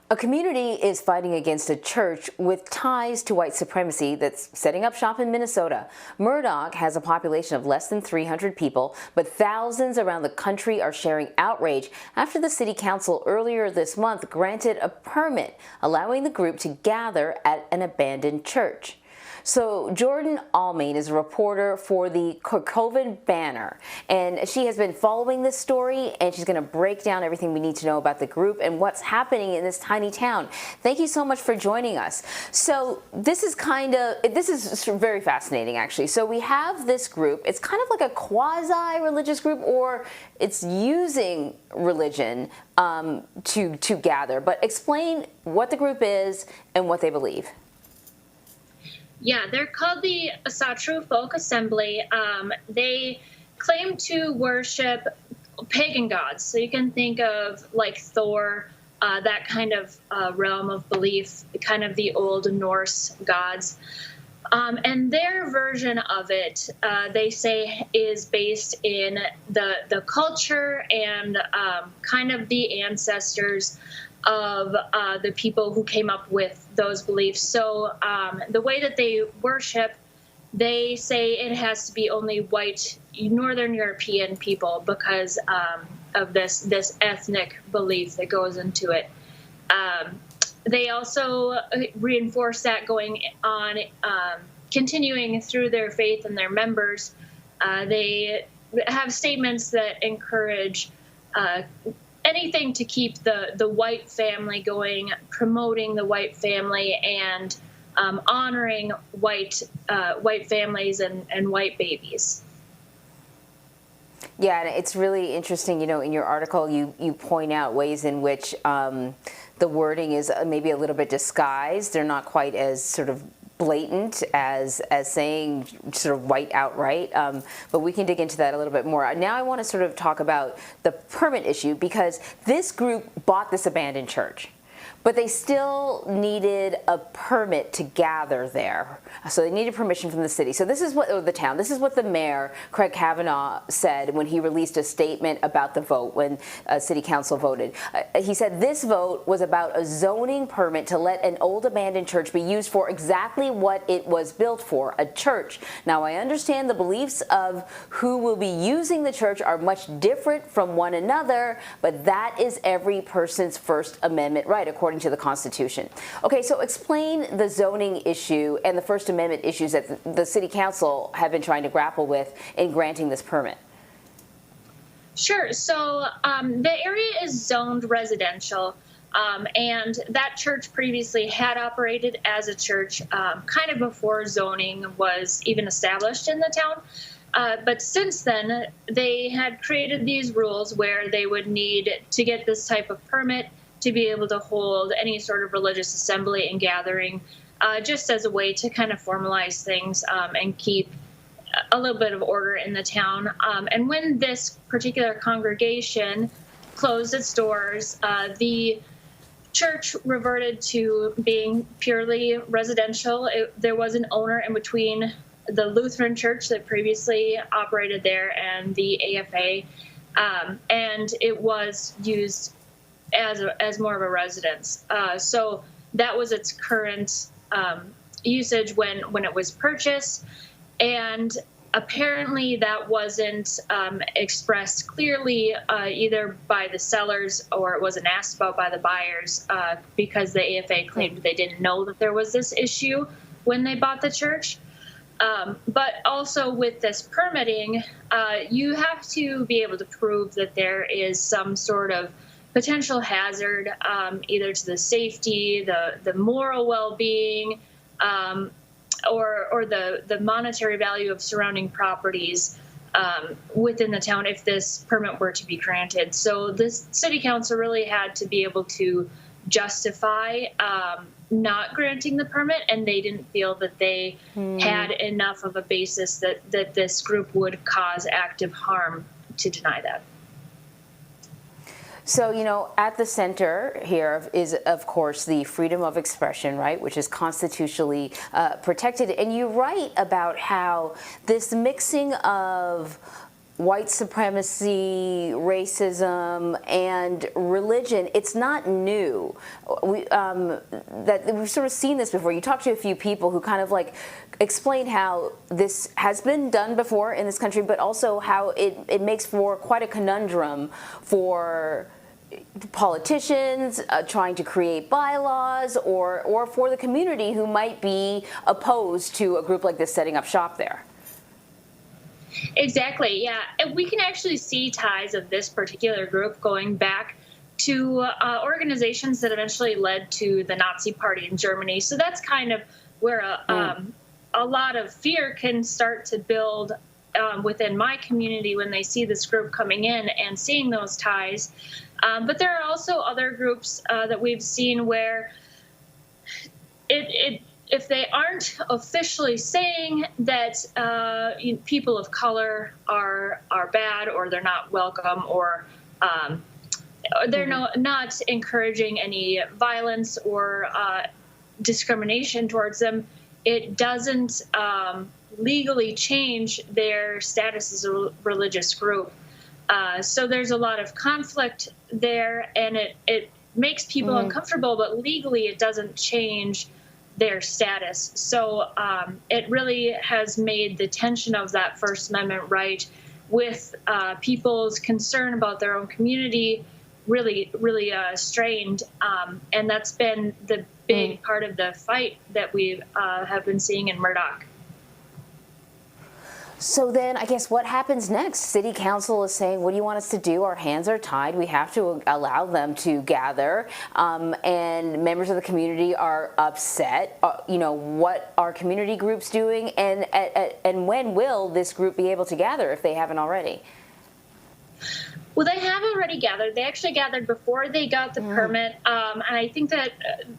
A community is fighting against a church with ties to white supremacy that's setting up shop in Minnesota. Murdock has a population of less than 300 people, but thousands around the country are sharing outrage after the city council earlier this month granted a permit allowing the group to gather at an abandoned church. So Jordan Almen is a reporter for the Kerkhoven Banner, and she has been following this story, and she's going to break down everything we need to know about the group and what's happening in this tiny town. Thank you so much for joining us. So this is very fascinating, actually. So we have this group. It's kind of like a quasi-religious group, or it's using religion to gather. But explain what the group is and what they believe. Yeah, they're called the Asatru Folk Assembly. They claim to worship pagan gods. So you can think of like Thor, that kind of realm of belief, kind of the old Norse gods. And their version of it, they say, is based in the culture and kind of the ancestors of the people who came up with those beliefs. So the way that they worship, they say it has to be only white Northern European people because of this ethnic belief that goes into it. They also reinforce that going on, continuing through their faith and their members. They have statements that encourage anything to keep the white family going, promoting the white family, and honoring white families and white babies. Yeah, and it's really interesting. You know, in your article, you point out ways in which the wording is maybe a little bit disguised. They're not quite as sort of blatant as saying sort of white outright, but we can dig into that a little bit more. Now I want to sort of talk about the permit issue, because this group bought this abandoned church, but they still needed a permit to gather there. So they needed permission from the city. So this is what, or the town, this is what the mayor, Craig Kavanaugh, said when he released a statement about the vote when city council voted. He said this vote was about a zoning permit to let an old abandoned church be used for exactly what it was built for, a church. Now I understand the beliefs of who will be using the church are much different from one another, but that is every person's First Amendment right, according to the Constitution. Okay, so explain the zoning issue and the First Amendment issues that the City Council have been trying to grapple with in granting this permit. Sure. So the area is zoned residential, and that church previously had operated as a church kind of before zoning was even established in the town. But since then, they had created these rules where they would need to get this type of permit to be able to hold any sort of religious assembly and gathering, just as a way to kind of formalize things and keep a little bit of order in the town. And when this particular congregation closed its doors, the church reverted to being purely residential. There was an owner in between the Lutheran church that previously operated there and the AFA, and it was used as more of a residence. So that was its current usage when it was purchased, and apparently that wasn't expressed clearly either by the sellers, or it wasn't asked about by the buyers, because the AFA claimed they didn't know that there was this issue when they bought the church. But also with this permitting, you have to be able to prove that there is some sort of potential hazard, either to the safety, the moral well-being, or the monetary value of surrounding properties within the town if this permit were to be granted. So this city council really had to be able to justify not granting the permit, and they didn't feel that they had enough of a basis that this group would cause active harm to deny that. So, you know, at the center here is, of course, the freedom of expression, right, which is constitutionally protected. And you write about how this mixing of white supremacy, racism, and religion, it's not new. We've sort of seen this before. You talk to a few people who kind of like explain how this has been done before in this country, but also how it makes for quite a conundrum for politicians trying to create bylaws, or for the community who might be opposed to a group like this setting up shop there. Exactly, yeah. And we can actually see ties of this particular group going back to organizations that eventually led to the Nazi Party in Germany. So that's kind of where a lot of fear can start to build within my community when they see this group coming in and seeing those ties. But there are also other groups that we've seen where if they aren't officially saying that people of color are bad, or they're not welcome, or they're not encouraging any violence or discrimination towards them, it doesn't legally change their status as a religious group. So there's a lot of conflict there, and it makes people uncomfortable, but legally it doesn't change their status. So it really has made the tension of that First Amendment right with people's concern about their own community really strained. And that's been the big part of the fight that we have been seeing in Murdock. So then I guess what happens next? City Council is saying, what do you want us to do? Our hands are tied. We have to allow them to gather. And members of the community are upset. What are community groups doing? And when will this group be able to gather if they haven't already? Well, they have already gathered. They actually gathered before they got the permit. And I think that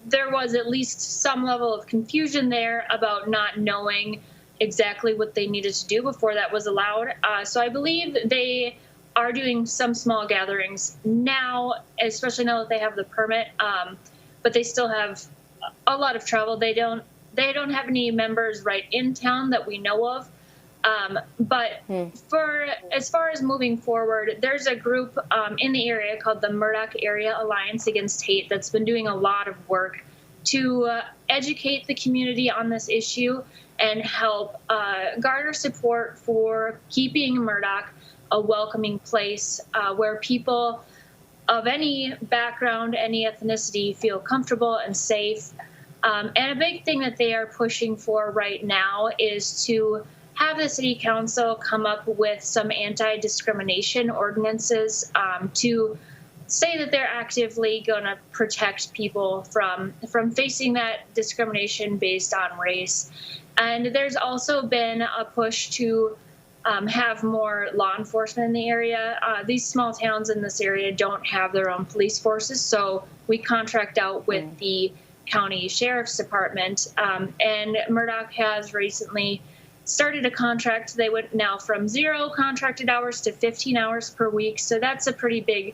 there was at least some level of confusion there about not knowing exactly what they needed to do before that was allowed. So I believe they are doing some small gatherings now, especially now that they have the permit. But they still have a lot of trouble. They don't have any members right in town that we know of. But as far as moving forward, there's a group in the area called the Murdock Area Alliance Against Hate that's been doing a lot of work to educate the community on this issue and help garner support for keeping Murdock a welcoming place where people of any background, any ethnicity feel comfortable and safe. And a big thing that they are pushing for right now is to have the city council come up with some anti-discrimination ordinances to say that they're actively going to protect people from facing that discrimination based on race. And there's also been a push to have more law enforcement in the area. These small towns in this area don't have their own police forces, so we contract out with the county sheriff's department. And Murdock has recently started a contract. They went now from 0 contracted hours to 15 hours per week. So that's a pretty big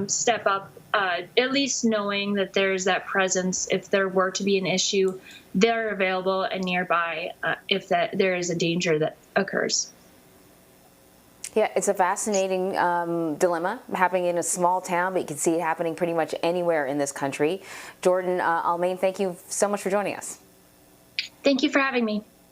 step up, at least knowing that there's that presence. If there were to be an issue, they're available and nearby if there is a danger that occurs. Yeah, it's a fascinating dilemma happening in a small town, but you can see it happening pretty much anywhere in this country. Jordan Almen, thank you so much for joining us. Thank you for having me.